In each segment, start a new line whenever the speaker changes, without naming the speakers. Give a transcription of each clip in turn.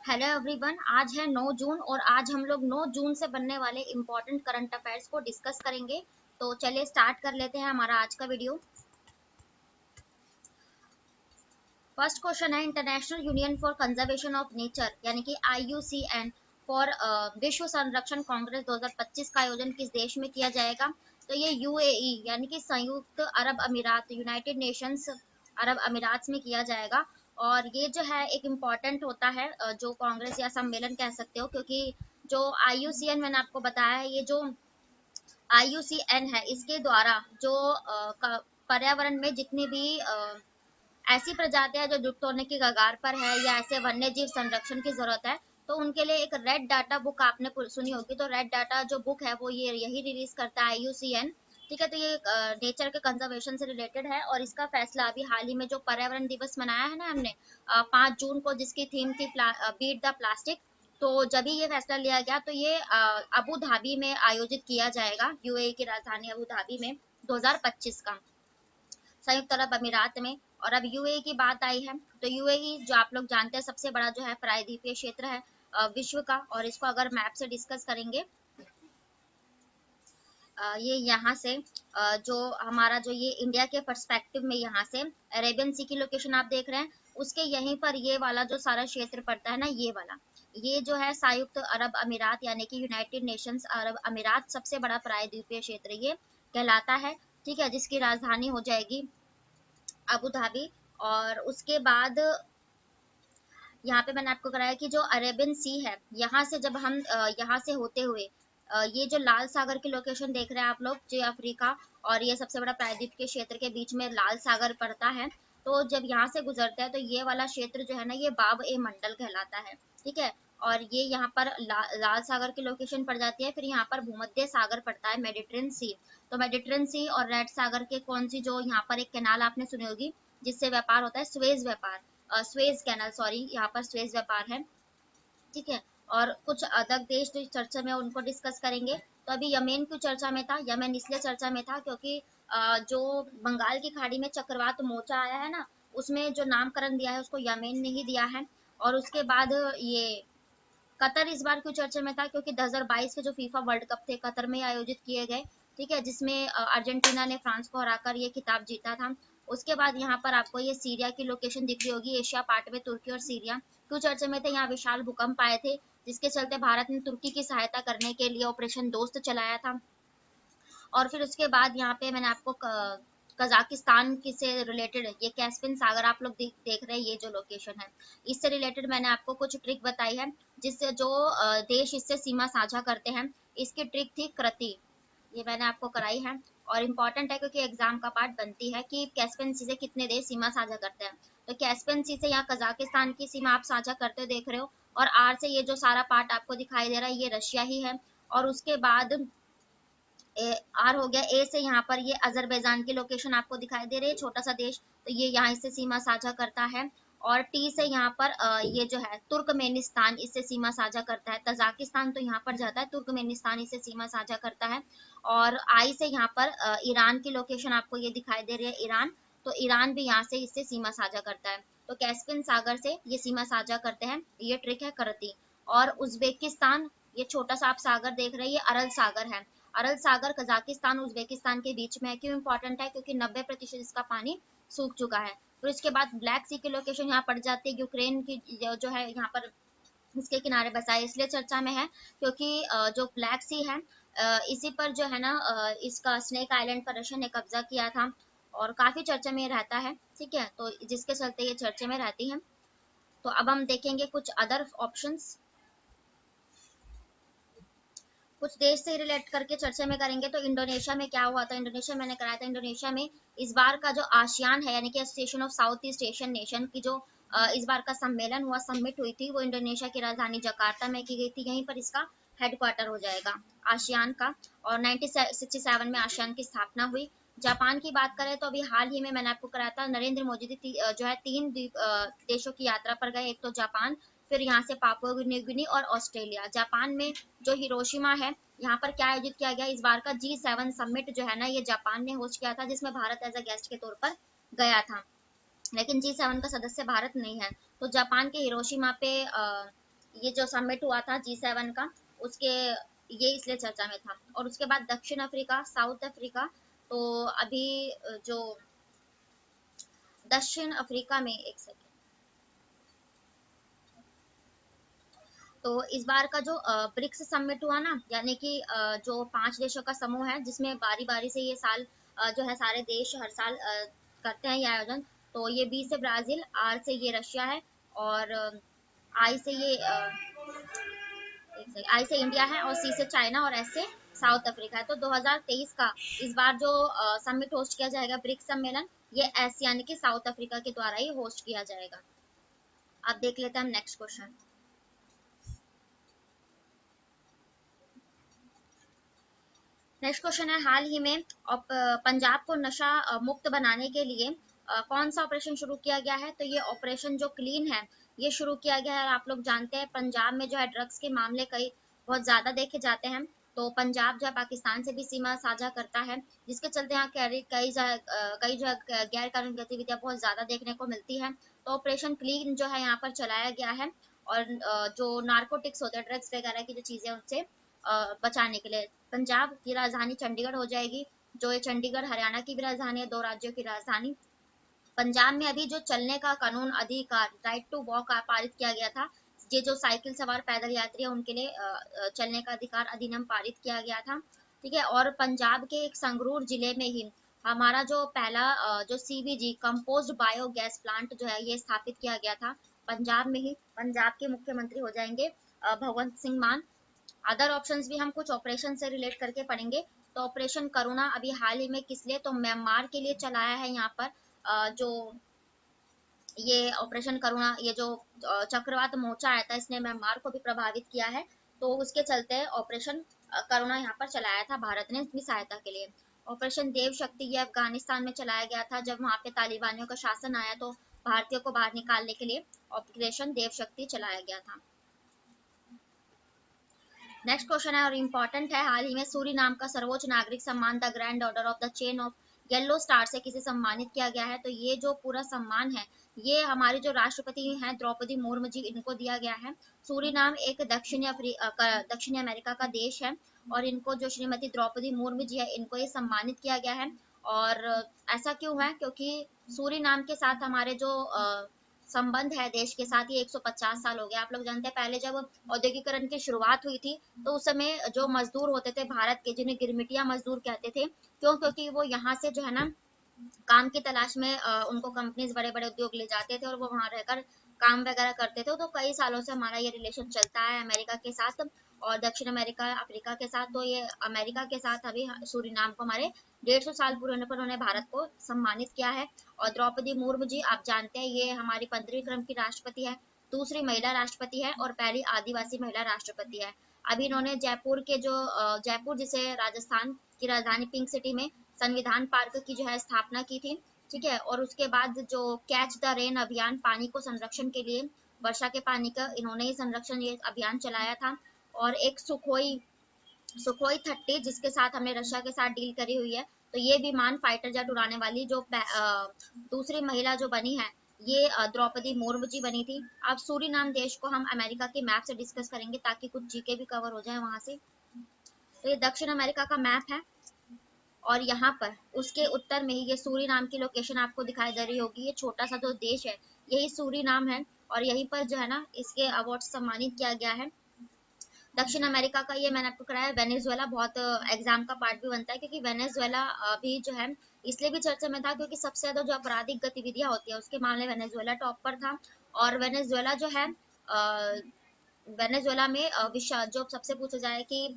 Hello everyone, आज है 9 जून और आज हम लोग 9 जून से बनने वाले इम्पोर्टेंट करंट अफेयर्स को डिस्कस करेंगे। तो चलिए स्टार्ट कर लेते हैं हमारा आज का वीडियो। फर्स्ट क्वेश्चन है, international union for conservation of nature यानी कि IUCN फॉर विश्व संरक्षण कांग्रेस 2025 का आयोजन किस देश में किया जाएगा? तो ये UAE यानी कि संयुक्त अरब अमीरात, यूनाइटेड नेशंस अरब अमीरात में किया जाएगा। और ये जो है एक इम्पॉर्टेंट होता है, जो कांग्रेस या सम्मेलन कह सकते हो, क्योंकि जो IUCN मैंने आपको बताया है, ये जो IUCN है इसके द्वारा जो पर्यावरण में जितनी भी ऐसी प्रजातियां जो लुप्त होने की कगार पर है या ऐसे वन्य जीव संरक्षण की जरूरत है, तो उनके लिए एक रेड डाटा बुक आपने सुनी होगी। तो रेड डाटा जो बुक है वो ये यही रिलीज करता है IUCN। ठीक है, तो ये नेचर के कंजर्वेशन से रिलेटेड है और इसका फैसला अभी हाल ही में जो पर्यावरण दिवस मनाया है ना हमने 5 जून को, जिसकी थीम थी बीट द प्लास्टिक। तो जब भी ये फैसला लिया गया तो ये अबू धाबी में आयोजित किया जाएगा, UAE की राजधानी अबू धाबी में 2025 का, संयुक्त अरब अमीरात में। और अब UAE की बात आई है, तो UAE जो आप लोग जानते हैं सबसे बड़ा जो है प्रायद्वीपीय क्षेत्र है विश्व का। और इसको अगर मैप से डिस्कस करेंगे, ये यहाँ से जो हमारा जो ये इंडिया के पर्सपेक्टिव में यहाँ से अरेबियन सी की लोकेशन आप देख रहे हैं, उसके यहीं पर ये वाला जो सारा क्षेत्र पड़ता है ना, ये वाला, ये जो है संयुक्त अरब अमीरात यानी कि यूनाइटेड नेशंस अरब अमीरात सबसे बड़ा प्रायद्वीपीय क्षेत्र ये कहलाता है। ठीक है, जिसकी राजधानी हो जाएगी अबू धाबी। और उसके बाद यहाँ पे मैंने आपको कराया कि जो अरेबियन सी है, यहाँ से जब हम यहाँ से होते हुए ये जो लाल सागर की लोकेशन देख रहे हैं आप लोग, जो अफ्रीका और ये सबसे बड़ा प्रायद्वीप के क्षेत्र के बीच में लाल सागर पड़ता है। तो जब यहाँ से गुजरते हैं तो ये वाला क्षेत्र जो है ना, ये बाब ए मंडल कहलाता है। ठीक है, और ये यहाँ पर लाल सागर की लोकेशन पड़ जाती है। फिर यहाँ पर भूमध्य सागर पड़ता है, मेडिटेरियन सी। तो मेडिटेरियन सी और रेड सागर के कौन सी, जो यहाँ पर एक कैनाल आपने सुनी होगी जिससे व्यापार होता है, स्वेज व्यापार, स्वेज कैनाल, सॉरी, यहाँ पर स्वेज व्यापार है। ठीक है, और कुछ अलग देश जो चर्चा में उनको डिस्कस करेंगे। तो अभी यमेन क्यों चर्चा में था? यमेन इसलिए चर्चा में था क्योंकि जो बंगाल की खाड़ी में चक्रवात मोचा आया है ना, उसमें जो नामकरण दिया है उसको यमेन ने ही दिया है। और उसके बाद ये कतर इस बार क्यों चर्चा में था? क्योंकि 2022 के जो फीफा वर्ल्ड कप थे कतर में आयोजित किए गए। ठीक है, जिसमें अर्जेंटीना ने फ्रांस को हराकर ये खिताब जीता था। उसके बाद यहाँ पर आपको ये सीरिया की लोकेशन दिख रही होगी, एशिया पार्ट में तुर्की और सीरिया क्यों चर्चा में थे? यहाँ विशाल भूकंप आए थे, जिसके चलते भारत ने तुर्की की सहायता करने के लिए ऑपरेशन दोस्त चलाया था। और फिर उसके बाद यहाँ पे मैंने आपको कजाकिस्तान की से रिलेटेड ये कैस्पियन सागर आप लोग देख रहे हैं, ये जो लोकेशन है, इससे रिलेटेड मैंने आपको कुछ ट्रिक बताई है, जिससे जो देश इससे सीमा साझा करते हैं। इसकी ट्रिक थी कृति, ये मैंने आपको कराई है। और इम्पॉर्टेंट है क्योंकि एग्जाम का पार्ट बनती है कि कैस्पियन सी से कितने देश सीमा साझा करते हैं। तो कैस्पियन सी से यहाँ कजाकिस्तान की सीमा आप साझा करते देख रहे हो। और आर से ये जो सारा पार्ट आपको दिखाई दे रहा है ये रशिया ही है। और उसके बाद आर हो गया, ए से यहाँ पर ये अजरबैजान की लोकेशन आपको दिखाई दे रही है, छोटा सा देश, तो ये यहाँ इससे सीमा साझा करता है। और टी से यहाँ पर ये जो है तुर्कमेनिस्तान इससे सीमा साझा करता है। तजाकिस्तान तो यहाँ पर जाता है, तुर्कमेनिस्तान इससे सीमा साझा करता है। और आई से यहाँ पर ईरान की लोकेशन आपको ये दिखाई दे रही है, ईरान, तो ईरान भी यहाँ से इससे सीमा साझा करता है। तो कैस्पियन सागर से ये सीमा साझा करते हैं, ये ट्रिक है करती। और उज्बेकिस्तान, ये छोटा सा आप सागर देख रहे हैं, ये अरल सागर है। अरल सागर कजाकिस्तान उज्बेकिस्तान के बीच में है। क्यों इंपॉर्टेंट है? क्योंकि 90% इसका पानी सूख चुका है। फिर इसके बाद ब्लैक सी की लोकेशन यहाँ पड़ जाती है, यूक्रेन की जो है यहाँ पर इसके किनारे बसा है, इसलिए चर्चा में है क्योंकि जो ब्लैक सी है इसी पर जो है ना इसका स्नेक आइलैंड पर रशिया ने कब्जा किया था और काफी चर्चा में रहता है। ठीक है, तो जिसके चलते ये चर्चा में रहती है। तो अब हम देखेंगे कुछ अदर ऑप्शंस, कुछ देश से रिलेट करके चर्चा में करेंगे। तो इंडोनेशिया में क्या हुआ था? इंडोनेशिया मैंने कराया था। इंडोनेशिया में इस बार का जो आसियान है यानी कि association of south east Asian nation की जो इस बार का सम्मेलन हुआ, समिट हुई थी, वो इंडोनेशिया की राजधानी जकार्ता में की गई थी। यहीं पर इसका हेडक्वार्टर हो जाएगा आसियान का। और 1967 में आसियान की स्थापना हुई। जापान की बात करें तो अभी हाल ही में मैंने आपको कराया था, नरेंद्र मोदी जो है 3 देशों की यात्रा पर गए। एक तो जापान, फिर यहाँ से पापुआ न्यू गिनी और ऑस्ट्रेलिया। जापान में जो हिरोशिमा है, यहाँ पर क्या आयोजित किया गया इस बार का G7 समिट जो है ना, ये जापान ने होस्ट किया था, जिसमें भारत एज अ गेस्ट के तौर पर गया था। लेकिन G7 का सदस्य भारत नहीं है। तो जापान के हिरोशिमा पे ये जो समिट हुआ था G7 का, उसके ये इसलिए चर्चा में था। और उसके बाद दक्षिण अफ्रीका, साउथ अफ्रीका, तो अभी जो दक्षिण अफ्रीका में, एक सेकेंड, तो इस बार का जो ब्रिक्स समिट हुआ ना, यानी कि जो 5 देशों का समूह है, जिसमें बारी बारी से ये साल जो है सारे देश हर साल करते हैं ये आयोजन। तो ये बी से ब्राजील, आर से ये रशिया है, और आई से ये आई से इंडिया है, और सी से चाइना, और एस से साउथ अफ्रीका है। तो 2023 का इस बार जो समिट होस्ट किया जाएगा, ब्रिक्स सम्मेलन, ये एस यानी कि साउथ अफ्रीका के द्वारा ही होस्ट किया जाएगा। अब देख लेते हैं हम नेक्स्ट क्वेश्चन। नेक्स्ट क्वेश्चन है, हाल ही में पंजाब को नशा मुक्त बनाने के लिए कौन सा ऑपरेशन शुरू किया गया है? तो ये ऑपरेशन जो क्लीन है, ये शुरू किया गया है। आप लोग जानते हैं पंजाब में जो है ड्रग्स के मामले कई बहुत ज्यादा देखे जाते हैं। तो पंजाब जो है पाकिस्तान से भी सीमा साझा करता है, जिसके चलते यहाँ कई जगह गैर कानूनी गतिविधियां बहुत ज्यादा देखने को मिलती है। तो ऑपरेशन क्लीन जो है यहाँ पर चलाया गया है, और जो नार्कोटिक्स होते हैं, ड्रग्स वगैरह की जो चीजें, उनसे बचाने के लिए। पंजाब की राजधानी चंडीगढ़ हो जाएगी, जो ये चंडीगढ़ हरियाणा की भी राजधानी है, 2 राज्यों की राजधानी। पंजाब में अभी जो चलने का कानून अधिकार, राइट टू वॉक, पारित किया गया था। ये जो साइकिल सवार पैदल यात्री है, उनके लिए चलने का अधिकार अधिनियम पारित किया गया था। ठीक है। और पंजाब के एक संगरूर जिले में ही हमारा जो पहला जो CBG कंपोस्ट बायोगैस प्लांट जो है, ये स्थापित किया गया था पंजाब में ही। पंजाब के मुख्यमंत्री हो जाएंगे भगवंत सिंह मान। अदर ऑप्शंस भी हम कुछ ऑपरेशन से रिलेट करके पढ़ेंगे। तो ऑपरेशन करुणा अभी हाल ही में किस लिए, तो म्यांमार के लिए चलाया है यहाँ पर। जो ये ऑपरेशन करुणा, ये जो चक्रवात मोर्चा आया था, इसने म्यांमार को भी प्रभावित किया है। तो उसके चलते ऑपरेशन करुणा यहाँ पर चलाया था भारत ने इसकी सहायता के लिए। ऑपरेशन देव शक्ति ये अफगानिस्तान में चलाया गया था, जब वहाँ पे तालिबानियों का शासन आया, तो भारतीयों को बाहर निकालने के लिए ऑपरेशन देव शक्ति चलाया गया था। नेक्स्ट क्वेश्चन है और इम्पोर्टेंट है, हाल ही में सूरी नाम का सर्वोच्च नागरिक सम्मान the grand order of the chain of yellow star से किसे सम्मानित किया गया है? तो ये जो पूरा सम्मान है, ये हमारी जो राष्ट्रपति हैं द्रौपदी मुर्मू जी, इनको दिया गया है। सूरी नाम एक दक्षिणी अमेरिका का देश है, और इनको जो श्रीमती द्रौपदी मुर्मू जी है, इनको ये सम्मानित किया गया है। और ऐसा क्यों है? क्योंकि सूरी नाम के साथ हमारे जो संबंध है देश के साथ, ये 150 साल हो गए। आप लोग जानते हैं पहले जब औद्योगिकरण की शुरुआत हुई थी, तो उस समय जो मजदूर होते थे भारत के, जिन्हें गिरमिटिया मजदूर कहते थे, क्यों? क्योंकि वो यहाँ से जो है ना काम की तलाश में उनको कंपनीज, बड़े बड़े उद्योग ले जाते थे, और वो वहां रहकर काम वगैरह करते थे। तो कई सालों से हमारा ये रिलेशन चलता है अमेरिका के साथ, और दक्षिण अमेरिका अफ्रीका के साथ। तो ये अमेरिका के साथ अभी सूरीनाम को हमारे 150 साल पूरे होने पर उन्होंने भारत को सम्मानित किया है। और द्रौपदी मुर्मू जी, आप जानते हैं, ये हमारी 15वीं क्रम की राष्ट्रपति है, दूसरी महिला राष्ट्रपति है, और पहली आदिवासी महिला राष्ट्रपति है। अभी इन्होंने जयपुर के जो जयपुर जिसे राजस्थान की राजधानी पिंक सिटी में संविधान पार्क की जो है स्थापना की थी। ठीक है। और उसके बाद जो कैच द रेन अभियान, पानी को संरक्षण के लिए, वर्षा के पानी का इन्होंने ही संरक्षण ये अभियान चलाया था। और एक सुखोई सुखोई 30, जिसके साथ हमने रशिया के साथ डील करी हुई है, तो ये विमान फाइटर जेट उड़ाने वाली जो दूसरी महिला जो बनी है, ये द्रौपदी मुर्मू जी बनी थी। अब सूरीनाम देश को हम अमेरिका के मैप से डिस्कस करेंगे, ताकि कुछ जीके भी कवर हो जाए वहां से। तो ये दक्षिण अमेरिका का मैप है, और यहाँ पर उसके उत्तर में ही ये सूरी नाम की लोकेशन आपको दिखाई दे रही होगी। ये छोटा सा जो देश है, यही सूरी नाम है, और यहीं पर जो है ना इसके अवार्ड सम्मानित किया गया है। दक्षिण अमेरिका का ये मैंने आपको कराया। वेनेजुएला बहुत एग्जाम का पार्ट भी बनता है, क्योंकि वेनेजुएला भी जो है इसलिए भी चर्चा में था, क्योंकि सबसे ज्यादा जो आपराधिक गतिविधियां होती है उसके मामले वेनेजुएला टॉप पर था। और वेनेजुएला जो है वेनेजुएला में जो सबसे पूछा जाए कि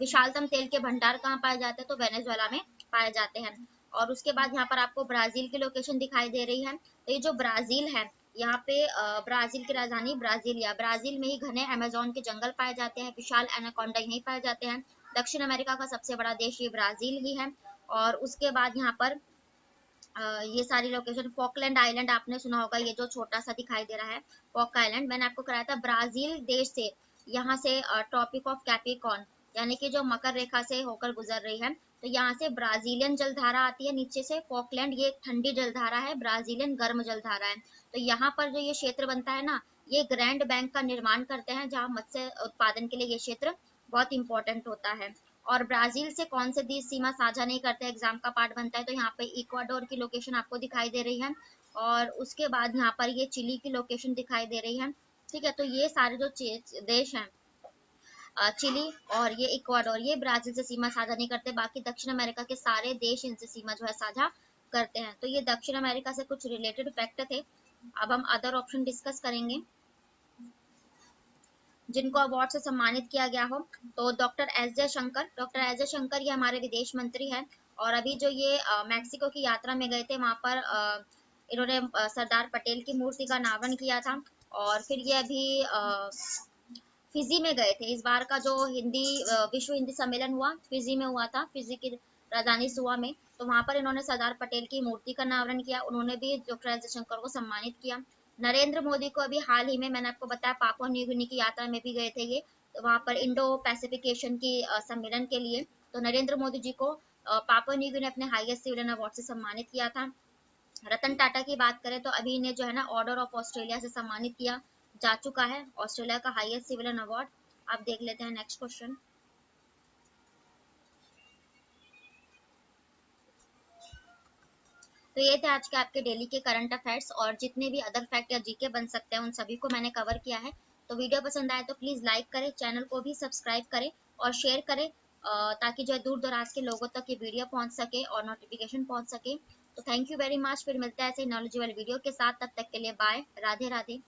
विशालतम तेल के भंडार कहाँ पाए जाते हैं, तो वेनेजुएला में पाए जाते हैं। और उसके बाद यहाँ पर आपको ब्राजील की लोकेशन दिखाई दे रही है। तो ये जो ब्राजील है, यहाँ पे ब्राजील की राजधानी ब्राजीलिया, ब्राजील में ही घने अमेजोन के जंगल पाए जाते हैं, विशाल एनाकोंडा यहीं पाए जाते हैं। दक्षिण अमेरिका का सबसे बड़ा देश ये ब्राजील ही है। और उसके बाद यहाँ पर ये सारी लोकेशन, फॉकलैंड आइलैंड आपने सुना होगा, ये जो छोटा सा दिखाई दे रहा है फॉक आइलैंड, मैंने आपको कराया था। ब्राजील देश से यहाँ से ट्रॉपिक ऑफ कैप्रिकॉर्न, यानी कि जो मकर रेखा से होकर गुजर रही है, तो यहाँ से ब्राजीलियन जलधारा आती है नीचे से। फॉकलैंड ये एक ठंडी जलधारा है, ब्राजीलियन गर्म जलधारा है। तो यहाँ पर जो ये क्षेत्र बनता है ना, ये ग्रैंड बैंक का निर्माण करते हैं, जहाँ मत्स्य उत्पादन के लिए ये क्षेत्र बहुत इंपॉर्टेंट होता है। और ब्राजील से कौन से देश सीमा साझा नहीं करते, एग्जाम का पार्ट बनता है, तो यहाँ पे इक्वाडोर की लोकेशन आपको दिखाई दे रही है, और उसके बाद यहाँ पर ये चिली की लोकेशन दिखाई दे रही है। ठीक है, तो ये सारे जो देश हैं, चिली और ये इक्वाडोर, ये ब्राजील से सीमा साझा नहीं करते, बाकी दक्षिण अमेरिका के सारे देश इनसे सीमा जो है साझा करते हैं। तो ये दक्षिण अमेरिका से कुछ रिलेटेड फैक्ट थे। अब हम अदर ऑप्शन डिस्कस करेंगे जिनको अवार्ड से सम्मानित किया गया हो। तो डॉक्टर एस जयशंकर ये हमारे विदेश मंत्री हैं, और अभी जो ये मैक्सिको की यात्रा में गए थे, वहां पर इन्होंने सरदार पटेल की मूर्ति का अनावरण किया था। और फिर ये अभी फिजी में गए थे। इस बार का जो विश्व हिंदी सम्मेलन हुआ फिजी में हुआ था, फिजी की राजधानी सुआ में। तो वहां पर इन्होंने सरदार पटेल की मूर्ति का अनावरण किया, उन्होंने भी डॉक्टर एस जयशंकर को सम्मानित किया। नरेंद्र मोदी को अभी हाल ही में मैंने आपको बताया पापुआ न्यू गिनी की यात्रा में भी गए थे ये, तो वहां पर इंडो पैसिफिकेशन की सम्मेलन के लिए, तो नरेंद्र मोदी जी को पापुआ न्यू गिनी अपने हाईएस्ट सिविलियन अवार्ड से सम्मानित किया था। रतन टाटा की बात करें तो अभी इन्हें जो है ना ऑर्डर ऑफ ऑस्ट्रेलिया से सम्मानित किया जा चुका है, ऑस्ट्रेलिया का हाईएस्ट सिविलियन अवार्ड। आप देख लेते हैं नेक्स्ट क्वेश्चन। तो ये थे आज के आपके डेली के करंट अफेयर्स, और जितने भी अदर फैक्ट या जीके बन सकते हैं उन सभी को मैंने कवर किया है। तो वीडियो पसंद आए तो प्लीज लाइक करें, चैनल को भी सब्सक्राइब करें और शेयर करें, ताकि जो है दूर दराज के लोगों तक ये वीडियो पहुंच सके और नोटिफिकेशन पहुंच सके। तो थैंक यू वेरी मच, फिर मिलते हैं ऐसे नॉलेजेबल वीडियो के साथ, तब तक के लिए बाय, राधे राधे।